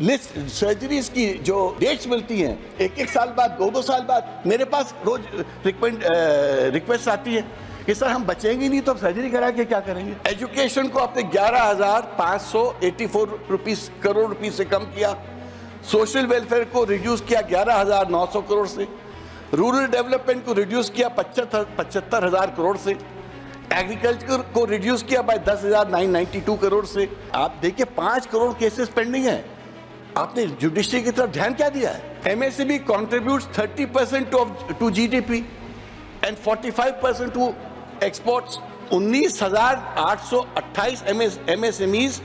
List surgeries की जो dates मिलती हैं एक एक साल बाद, दो साल बाद, मेरे पास रोज रिक्वेस्ट आती है कि सर हम बचेंगे नहीं तो अब सर्जरी करा के क्या करेंगे। एजुकेशन को आपने 11,584 करोड़ रुपीस से कम किया, सोशल वेलफेयर को रिड्यूस किया 11,900 करोड़ से, रूरल डेवलपमेंट को रिड्यूस किया 75,000 करोड़ से, एग्रीकल्चर को रिड्यूस किया बाय 10,992 करोड़ से। आप देखिए 5 करोड़ केसेस पेंडिंग है। आपने जुडिशरी की तरफ ध्यान क्या दिया है? MSME contributes 30% to GDP and 45% to exports। 19,828 MSMEs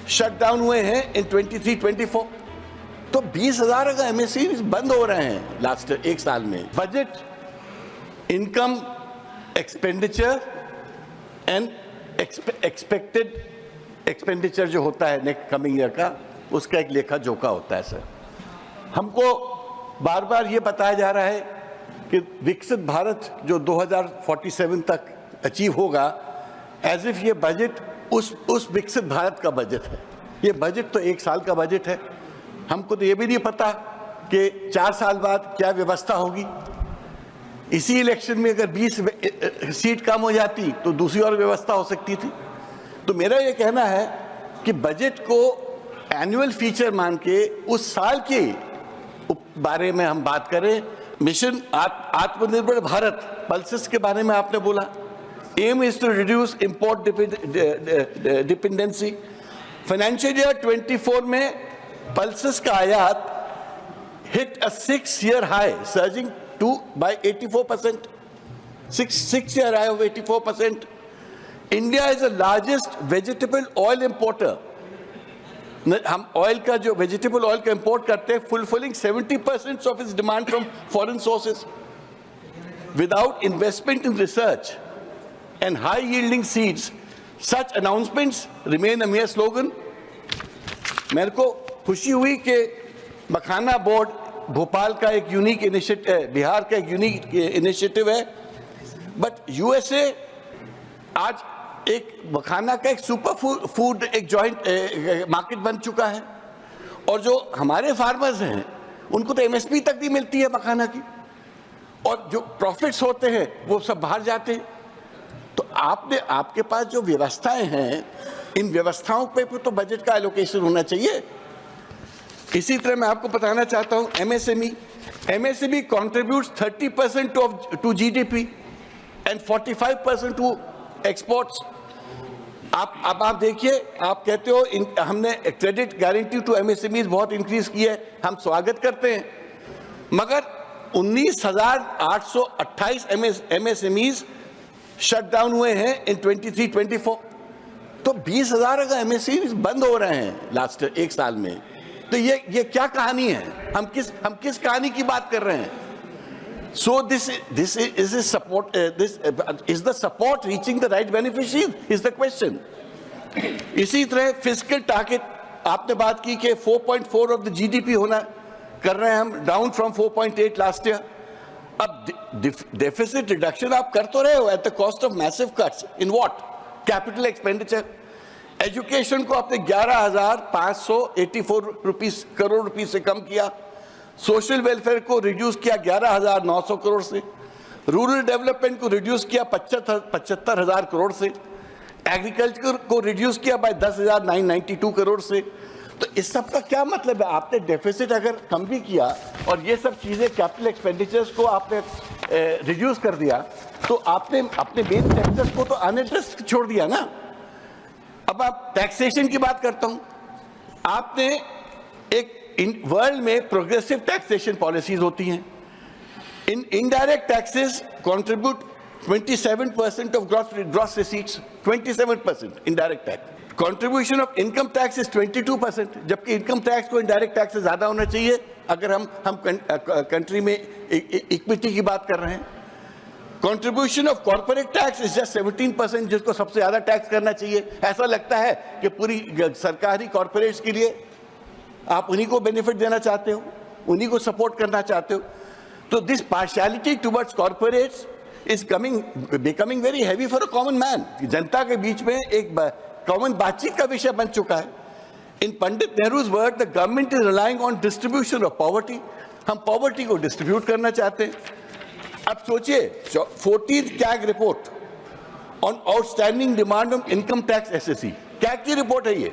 shut down हुए हैं इन 23-24। तो 20,000 अगर MSMEs बंद हो रहे हैं लास्ट एक साल में। Budget, income, expenditure and expected expenditure जो होता है नेक्स्ट कमिंग ईयर का, उसका एक लेखा जोखा होता है सर। हमको बार बार ये बताया जा रहा है कि विकसित भारत जो 2047 तक अचीव होगा, एज इफ ये बजट उस विकसित भारत का बजट है। ये बजट तो एक साल का बजट है। हमको तो ये भी नहीं पता कि 4 साल बाद क्या व्यवस्था होगी। इसी इलेक्शन में अगर 20 सीट कम हो जाती तो दूसरी और व्यवस्था हो सकती थी। तो मेरा ये कहना है कि बजट को एनुअल फीचर मान के उस साल के बारे में हम बात करें। मिशन आत्मनिर्भर भारत पल्सेस के बारे में आपने बोला, aim is to reduce import dependency. Financial year 24 में पल्सेस का आयात hit a 6-year high, surging by 84%, 6-year high of 84%. India is the largest vegetable oil importer. हम ऑयल का जो वेजिटेबल ऑयल का इंपोर्ट करते हैं, fulfilling 70% of its demand from foreign sources. Without investment in research and high yielding seeds, such announcements remain a mayor slogan. मेरे को खुशी हुई कि मखाना बोर्ड भोपाल का एक यूनिक इनिशिएटिव, बिहार का एक यूनिक इनिशिएटिव है, बट यूएसए आज एक मखाना का एक सुपर फूड एक जॉइंट मार्केट बन चुका है। और जो हमारे फार्मर्स हैं उनको तो एमएसपी तक नहीं मिलती है मखाना की, और जो प्रॉफिट्स होते हैं वो सब बाहर जाते हैं। तो आपके पास जो व्यवस्थाएं हैं, इन व्यवस्थाओं पे तो बजट का एलोकेशन होना चाहिए। इसी तरह मैं आपको बताना चाहता हूं MSME contributes 30% to GDP and 45% to exports। अब आप देखिए, आप कहते हो हमने क्रेडिट गारंटी टू एमएसएमईज बहुत इंक्रीज की है, हम स्वागत करते हैं, मगर 19,828 MSMEs शट डाउन हुए हैं इन 23-24। तो 20,000 अगर MSMEs बंद हो रहे हैं लास्ट एक साल में, तो ये क्या कहानी है? हम किस कहानी की बात कर रहे हैं? So this is support. Is the support reaching the right beneficiaries? Is the question. इसी तरह फिस्कल टारगेट आपने बात की कि 4.4 ऑफ द जीडीपी होना कर रहे हैं हम, डाउन फ्रॉम 4.8 लास्ट ईयर। अब डेफिसिट रिडक्शन आप कर तो रहे हो at the cost of massive cuts in what? Capital expenditure. Education को आपने 11,584 करोड़ रुपीस से कम किया, सोशल वेलफेयर को रिड्यूस किया 11,900 करोड़ से, रूरल डेवलपमेंट को रिड्यूस किया 75,000 करोड़ से, एग्रीकल्चर को रिड्यूस किया बाय 10,992 करोड़ से। तो इस सब का क्या मतलब है? आपने डेफिसिट अगर कम भी किया और ये सब चीजें कैपिटल एक्सपेंडिचर्स को आपने रिड्यूस कर दिया, तो आपने अपने मेन सेक्टर्स को तो अनएड्रेस्ड छोड़ दिया ना। अब आप टैक्सेशन की बात करता हूं। आपने एक वर्ल्ड में प्रोग्रेसिव टैक्सेशन पॉलिसीज होती हैं। Indirect taxes contribute 27% of gross receipts, 27% indirect tax. Contribution of income tax is 22%, जबकि इनकम टैक्स को इनडायरेक्ट टैक्स से ज्यादा होना चाहिए अगर हम कंट्री में इक्विटी की बात कर रहे हैं। Contribution of corporate tax is just 17%, जिसको सबसे ज्यादा टैक्स करना चाहिए। ऐसा लगता है कि पूरी सरकारी कॉर्पोरेट्स के लिए आप उन्हीं को बेनिफिट देना चाहते हो, उन्हीं को सपोर्ट करना चाहते हो। तो this partiality towards corporates is becoming very heavy for a common man. जनता के बीच में एक कॉमन बातचीत का विषय बन चुका है। In Pandit Nehru's word, the government is relying on distribution of poverty. हम पॉवर्टी को डिस्ट्रीब्यूट करना चाहते हैं. अब सोचिए 14th CAG report on outstanding demand on income tax SSC. क्या की रिपोर्ट है ये?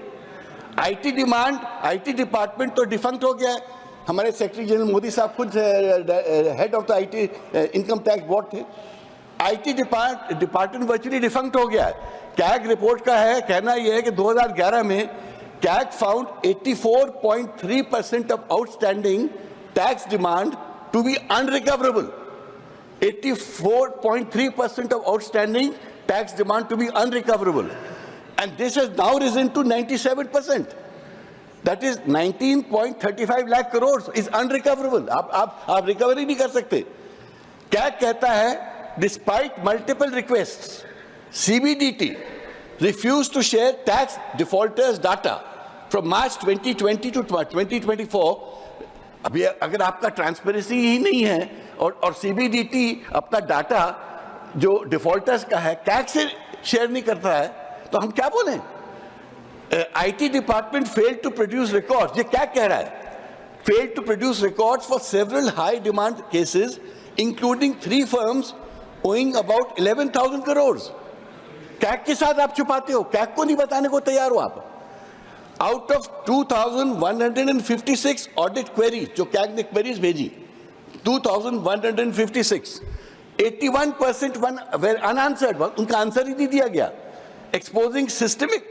आईटी डिमांड, आईटी डिपार्टमेंट तो डिफंक्ट हो गया है. हमारे सेक्रेटरी जनरल मोदी साहब खुद head of the IT income tax board थे. आईटी डिपार्टमेंट वर्चुअली डिफंक्ट हो गया है. कैग रिपोर्ट का है कहना यह है कि 2011 में CAG found 84.3% of outstanding tax demand to be unrecoverable. 84.3% of outstanding tax demand to be unrecoverable, and this has now risen to 97%. That is 19.35 lakh crores is unrecoverable. आप रिकवरी नहीं कर सकते. क्या कहता है? Despite multiple requests, CBDT refused to share tax defaulters data from March 2020 to 2024. अभी अगर आपका ट्रांसपेरेंसी ही नहीं है और सीबीडीटी अपना डाटा जो डिफॉल्टर्स का है कैग से शेयर नहीं करता है, तो हम क्या बोलें? IT department failed to produce records. ये क्या कह रहा है? Failed to produce records for several high demand cases including 3 firms owing about 11,000 crore. CAG के साथ आप छुपाते हो, कैग को नहीं बताने को तैयार हो आप. Out of 2,156 ऑडिट क्वेरीज जो कैग ने क्वेरीज भेजी, 2,156, 81% were unanswered. उनका आंसर ही नहीं दिया गया. Exposing systemic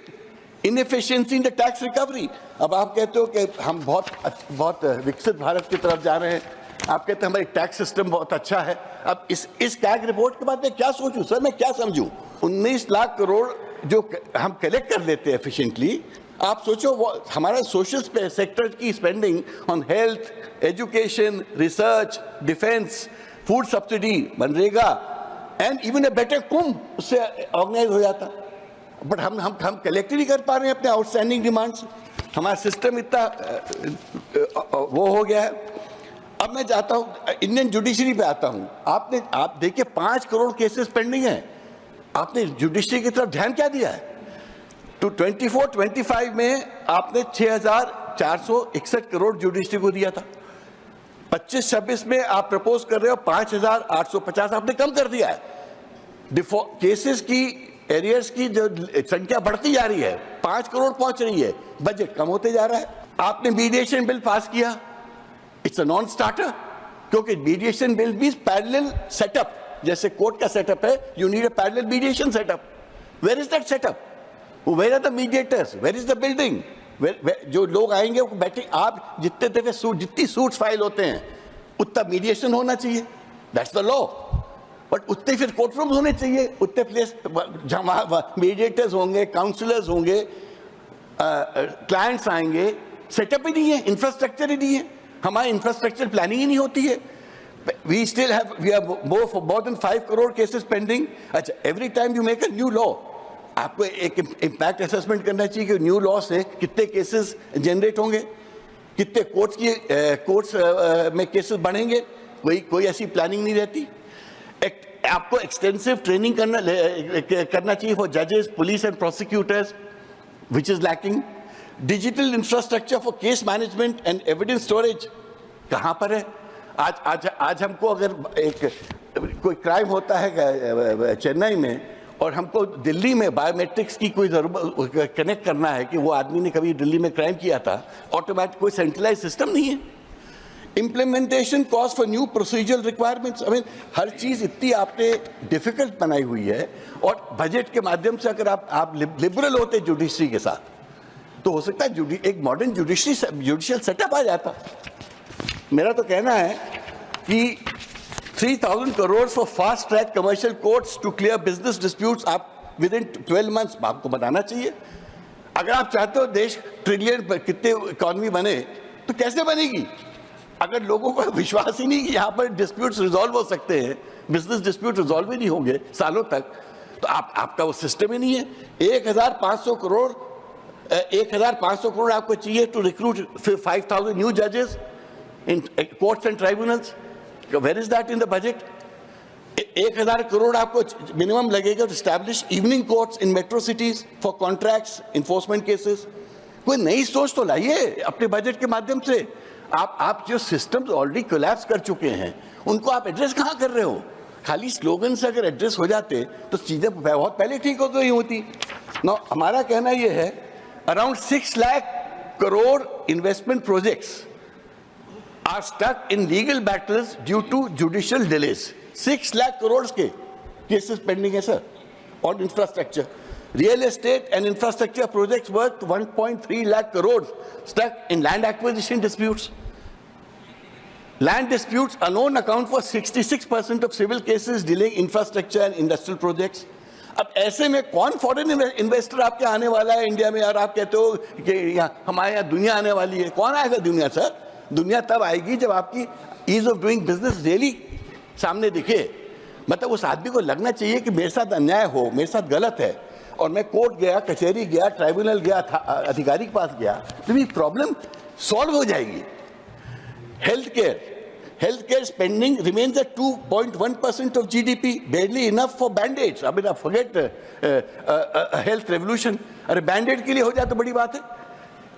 inefficiency in the tax recovery. अब आप कहते हो कि हम बहुत विकसित भारत की तरफ जा रहे हैं. आप कहते हैं हमारी टैक्स सिस्टम बहुत अच्छा है. अब इस कैग रिपोर्ट के बाद मैं क्या सोचूं सर? मैं क्या समझूं? 19 लाख करोड़ जो हम कलेक्ट कर लेते हैं एफिशिएंटली. आप सोचो वो हमारा सोशल सेक्टर की spending on health, education, research, defence, food subsidy, MNREGA and even a better Kumbh उससे ऑर्गेनाइज हो जाता. बट हम कलेक्ट नहीं कर पा रहे हैं अपने आउटस्टैंडिंग डिमांड्स. हमारा सिस्टम इतना वो हो गया है. अब मैं जाता हूँ इंडियन जुडिशरी पे आता हूँ. आप देखिए 5 करोड़ केसेस पेंडिंग हैं. आपने जुडिशरी की तरफ ध्यान क्या दिया है? तो 24-25 में आपने 6,461 करोड़ जुडिशरी को दिया था. 25-26 में आप प्रपोज कर रहे हो 5,850. आपने कम कर दिया है. केसेस की एरियर्स की जो संख्या बढ़ती जा रही है, 5 करोड़ पहुंच रही है, बजट कम होते जा रहा है. आपने मीडिएशन बिल पास किया. इट्स अ नॉन स्टार्टर, क्योंकि mediation bill means parallel setup. जैसे कोर्ट का सेटअप है, you need a parallel mediation setup. Where is that setup? Where are the mediators? Where is the building? जो लोग आएंगे वो बैठे. आप जितने दफे जितनी सूट्स फाइल होते हैं उतना मीडिएशन होना चाहिए. That's the law. बट उतने फिर कोर्ट रूम होने चाहिए. उतने प्लेस जहाँ मीडिएटर्स होंगे, काउंसलर्स होंगे, क्लाइंट्स आएंगे. सेटअप ही नहीं है, इंफ्रास्ट्रक्चर ही नहीं है. हमारी इंफ्रास्ट्रक्चर प्लानिंग ही नहीं होती है. We have more than 5 crore cases pending. अच्छा, every time you make a new law, आपको एक इम्पैक्ट असेसमेंट करना चाहिए कि न्यू लॉ से कितने केसेस जनरेट होंगे, कितने कोर्ट्स में केसेस बढ़ेंगे. कोई ऐसी प्लानिंग नहीं रहती. आपको एक्सटेंसिव ट्रेनिंग करना चाहिए फॉर जजेस, police and prosecutors, which is lacking. Digital infrastructure for case management and evidence storage कहाँ पर है? आज हमको अगर कोई क्राइम होता है चेन्नई में और हमको दिल्ली में बायोमेट्रिक्स की कोई जरूरत कनेक्ट करना है कि वो आदमी ने कभी दिल्ली में क्राइम किया था, ऑटोमेटिक कोई सेंट्रलाइज सिस्टम नहीं है. Implementation cost for new procedural requirements. I mean हर चीज इतनी आपने डिफिकल्ट बनाई हुई है. और बजट के माध्यम से अगर आप लिबरल होते जुडिशरी के साथ तो हो सकता है एक मॉडर्न जुडिशियल सेटअप आ जाता. मेरा तो कहना है कि 3,000 crores for fast track commercial courts to clear business disputes आप within 12 months आपको बनाना चाहिए. अगर आप चाहते हो देश ट्रिलियन कितने इकोनॉमी बने तो कैसे बनेगी? अगर लोगों को विश्वास ही नहीं कि यहाँ पर डिस्प्यूट्स रिजॉल्व हो सकते हैं, बिजनेस डिस्प्यूट रिजॉल्व ही नहीं होंगे सालों तक, तो आपका वो सिस्टम ही नहीं है. 1,500 करोड़ आपको चाहिए टू रिक्रूट 5,000 न्यू जजेस in courts and tribunals. Where is that in the budget? 1,000 crore आपको मिनिमम लगेगा to establish evening courts in metro cities for contracts, enforcement cases. कोई नई सोच तो लाइए अपने बजट के माध्यम से। आप जो सिस्टम्स ऑलरेडी कोलैप्स कर चुके हैं उनको आप एड्रेस कहाँ कर रहे हो? खाली स्लोगन से अगर एड्रेस हो जाते तो चीजें बहुत पहले ठीक हो गई होती। ना हमारा कहना यह है, around 6 lakh crore investment projects are stuck in legal battles due to judicial delays. 6 lakh crores के cases pending है sir on infrastructure. Real estate and infrastructure projects worth 1.3 lakh crores stuck in land acquisition disputes. Land disputes alone account for 66% of civil cases dealing infrastructure and industrial projects. अब ऐसे में कौन foreign investor आपके आने वाला है India में? और आप कहते हो कि हमारे यहाँ दुनिया आने वाली है। कौन आएगा दुनिया सर? दुनिया तब आएगी जब आपकी ease of doing business really सामने दिखे। मतलब उस आदमी को लगना चाहिए कि मेरे साथ अन्याय हो, मेरे साथ गलत है, और मैं कोर्ट गया, कचहरी गया, ट्राइब्यूनल गया, अधिकारी के पास गया, तो ये प्रॉब्लम सॉल्व हो जाएगी। Health care spending remains at 2.1% of GDP, barely enough for band-aids. I mean, forget health revolution. अरे बैंडेड के लिए हो जाए तो बड़ी बात है।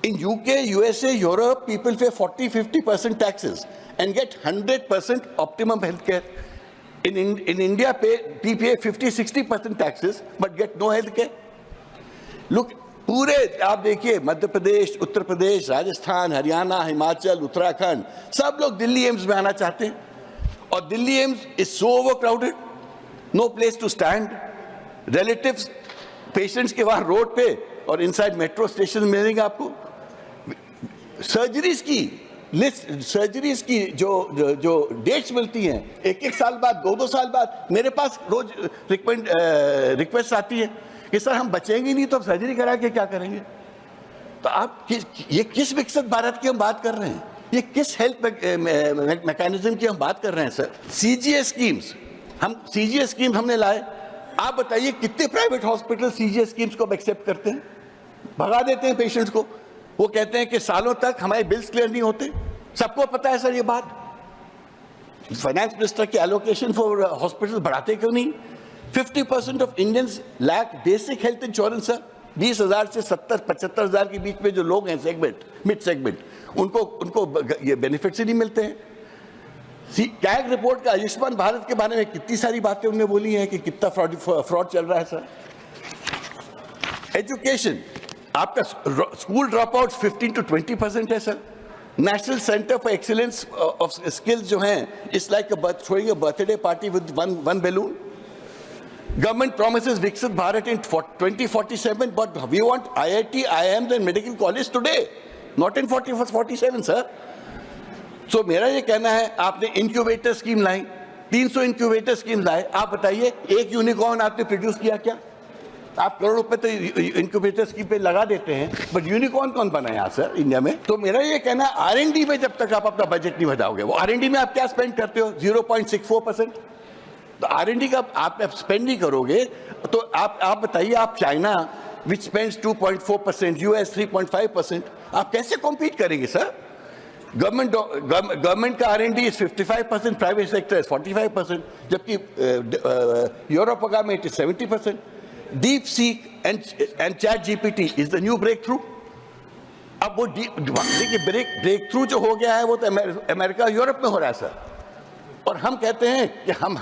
In UK, USA, Europe, people pay 40-50% taxes and get 100% optimum healthcare. In India, we pay 50-60% taxes but get no healthcare. Look, पूरे आप देखिए मध्य प्रदेश, उत्तर प्रदेश, राजस्थान, हरियाणा, हिमाचल, उत्तराखंड, सब लोग दिल्ली एम्स में आना चाहते हैं, और Delhi AIIMS is so overcrowded, no place to stand, relatives patients के वहां रोड पे और इनसाइड मेट्रो स्टेशन मिलेंगे आपको। सर्जरीज की लिस्ट, सर्जरीज की जो डेट्स मिलती हैं, एक साल बाद, 2 साल बाद मेरे पास रोज रिक्वेस्ट आती है कि सर हम बचेंगे नहीं तो अब सर्जरी करा के क्या करेंगे? तो आप ये किस विकसित भारत की हम बात कर रहे हैं? ये किस हेल्थ मैकेनिज्म की हम बात कर रहे हैं सर? CGS स्कीम्स हमने लाए। आप बताइए कितने प्राइवेट हॉस्पिटल CGS स्कीम्स को एक्सेप्ट करते हैं? भगा देते हैं पेशेंट्स को। वो कहते हैं कि सालों तक हमारे बिल्स क्लियर नहीं होते। सबको पता है सर ये बात। फाइनेंस मिनिस्टर की एलोकेशन फॉर हॉस्पिटल बढ़ाते क्यों नहीं? 50% of Indians lack basic health insurance sir. 20,000 से 70-75 हज़ार के बीच में जो लोग हैं मिड सेगमेंट, उनको ये बेनिफिट्स ही नहीं मिलते हैं। कैग रिपोर्ट का आयुष्मान भारत के बारे में कितनी सारी बातें उन्होंने बोली हैं कि कितना फ्रॉड चल रहा है सर। एजुकेशन, आपका स्कूल ड्रॉप आउट 15 to 20% है sir. National centre for excellence of skills जो हैं, it's like throwing a birthday party with one balloon. Government promises Viksit Bharat in 2047, but we want IIT, IIMs and medical college today, not in 47, sir. So मेरा ये कहना है, आपने incubator scheme लाई, 300 incubator scheme लाए, आप बताइए एक unicorn आपने प्रोड्यूस किया क्या? आप करोड़ रुपए तो इंक्यूबेटर स्कीम पे लगा देते हैं, बट यूनिकॉर्न कौन बना यहाँ सर इंडिया में? तो मेरा ये कहना है, R&D में जब तक आप अपना बजट नहीं बढ़ाओगे, वो R&D में आप क्या स्पेंड करते हो? 0.64%। तो R&D का आप स्पेंड नहीं करोगे तो आप बताइए, आप चाइना विच स्पेंड्स 2.4%, US 3.5%, आप कैसे कॉम्पीट करेंगे सर? गवर्नमेंट का R&D is 55%, private sector is 45%, जबकि यूरोप का में 70%। DeepSeek and Chat GPT is the new breakthrough. अब वो देखिए ब्रेक थ्रू जो हो गया है वो तो अमेरिका यूरोप में हो रहा है सर, और हम कहते हैं कि हम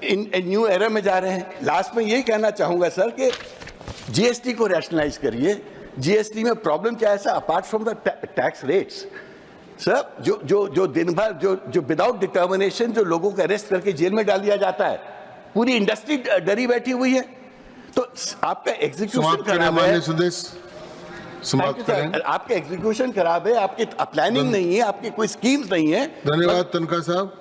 इन न्यू एरा में जा रहे हैं। लास्ट में यही कहना चाहूंगा सर कि GST को रैशनलाइज करिए। GST में प्रॉब्लम क्या है sir? Apart from the tax rates sir, जो दिन भर जो विदाउट डिटर्मिनेशन जो लोगों को अरेस्ट करके जेल में डाल दिया जाता है, पूरी इंडस्ट्री डरी बैठी हुई है। तो आपका एग्जीक्यूशन खराब है, आपका एग्जीक्यूशन खराब है, आपकी प्लानिंग नहीं है, आपकी कोई स्कीम्स नहीं है। धन्यवाद तनखा साहब।